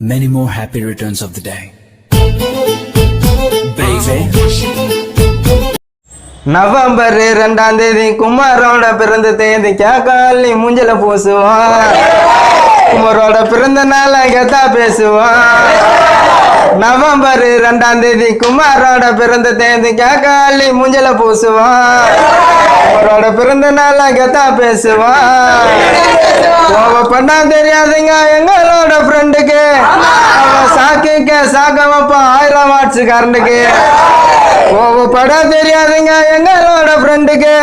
Many more happy returns of the day. Baby. November 2ஆம் தேதி குமாரோட பிறந்த தேதி கேக்காலி மூஞ்சல பூசுவான். குமாரோட பிறந்த நாள் கெத்தா பேசுவான். நவம்பர் 2ஆம் தேதி குமாரோட பிறந்த தேதி கேக்காலி மூஞ்சல பூசுவான். குமாரோட பிறந்த நாள் கெத்தா பேசுவான். பண்ணா தெரியாதுங்க எங்களோட ஃப்ரெண்டுக்கு, சாக்க வைப்பா 1000 வாட்ஸ் கரண்டுக்கு. பட தெரியாதுங்க எங்களோட ஃப்ரெண்டுக்கு,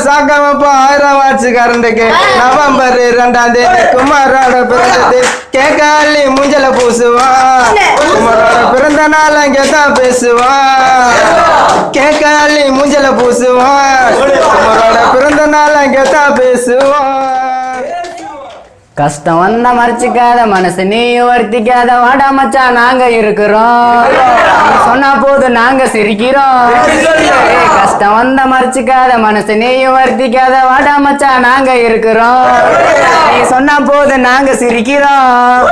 சாக்க வைப்பா 1000 வாட்ஸ் கரண்டுக்கு. நவம்பர் 2ஆம் தேதி குமாரோட பிறந்தது கேக்காலி மூஞ்சல பூசுவான். குமாரோட பிறந்த நாள் அங்கதான் பேசுவான். கேக்காலி மூஞ்சல பூசுவான். குமாரோட பிறந்த நாள் அங்கதான் பேசுவான். கஷ்டம் வந்த மறைச்சிக்காத மனசு நீயும் வருத்திக்காத வாடா மச்சான் நாங்க இருக்கிறோம். சொன்னா போது நாங்க சிரிக்கிறோம். கஷ்டம் வந்த மறைச்சிக்காத மனசு நீயும் வருத்திக்காத வாடா மச்சான் நாங்க இருக்கிறோம். நீ சொன்னா போது நாங்க சிரிக்கிறோம்.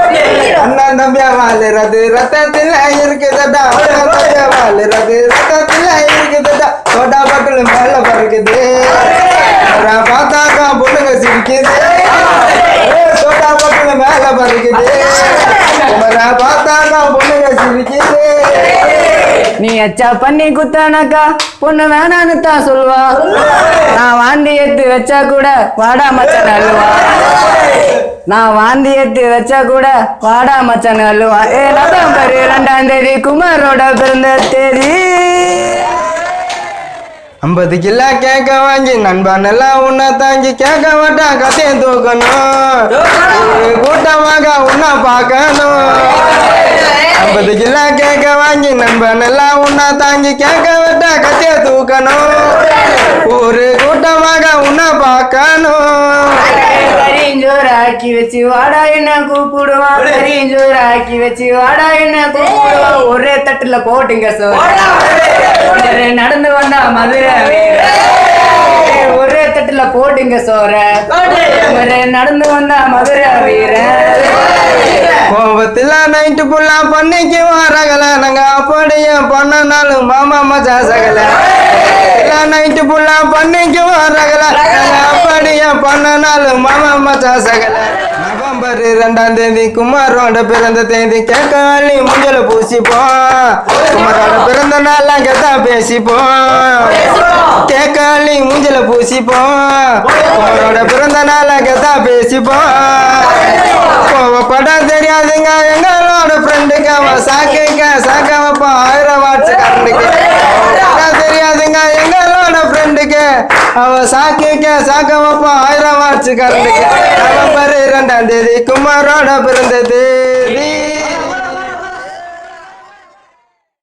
அண்ணன் தம்பியா வாழுறது ரத்தத்துல இருக்குதடா, வாழுறது ரத்தத்துல இருக்குதடா. சோடா பாட்டில் மேல பறக்குது, பார்த்தாக்கா பொண்ணுங்க சிரிக்குது. சோடா பாட்டில் மேல பறக்குது, பார்த்தாக்கா பொண்ணுங்க சிரிக்குது. நீ அச்சா பண்ணி குத்தானாக்கா பொண்ணு வேணான்னு தான் சொல்லுவா. நான் வாந்தி எடுத்து வச்சா கூட வாடா மச்சான் அழுவா. நான் வாந்தி எடுத்து வச்சா கூட வாடா மச்சான் அழுவா. நவம்பர் 2ஆம் தேதி குமாரோட பிறந்த தேதி. 50 கிலோ கேட்க வாங்கி நண்பன் எல்லாம் உன்னை தாங்கி கேட்க மாட்டா கத்தையும் தூக்கணும். கூட்டமாக உன்னை பார்க்கணும். 50 கிலோ கேட்க வாங்கி நண்பன் எல்லாம் உன்னை தாங்கி கேட்க விட்டா கத்தைய தூக்கணும். ஒரு கூட்டமாக உன்னை பார்க்கணும். கரிஞ்சோறு ஆக்கி வச்சு வாடா என்ன கூப்பிடுவான். கரிஞ்சோறு ஆக்கி வச்சு வாடா என்ன கூப்பிடுவான். ஒரே தட்டுல போட்டுங்க சோற நடந்து வந்தா மதுரை. ஒரே தட்டுல போட்டுங்க சோற நடந்து வந்தா மதுரை வீர. கோபத்துல நைட்டு புல்லா பண்ணிக்கு வரகல, நாங்க அப்படியே பண்ணனாலும் மாமா மஜா சகல. நைட்டு புல்லா பண்ணிக்கு வரகல, நாங்க அப்படியே பண்ணனாலும் மாமா மஜா சகல. நவம்பர் 2ஆம் தேதி குமாரோட பிறந்த தேதி கேக்காலி மூஞ்சல பூசிப்போம். குமாரோட பிறந்த நாள் அங்கதான் பேசிப்போம். கேக்காலி மூஞ்சல பூசிப்போம். குமாரோட பிறந்த நாள் அங்கதான் பேசிப்போம். படம் தெரியாதுங்க எங்களோட ஃப்ரெண்டுக்கு, அவன் சாக்க வைப்பா 1000 வாட்ஸ் கரண்டுக்கு. படம் தெரியாதுங்க எங்களோட ஃப்ரெண்டுக்கு, அவன் சாக்க வைப்பா 1000 வாட்ஸ் கரண்டுக்கு. நவம்பர் 2ஆம் தேதி குமாரோட பிறந்த தேதி.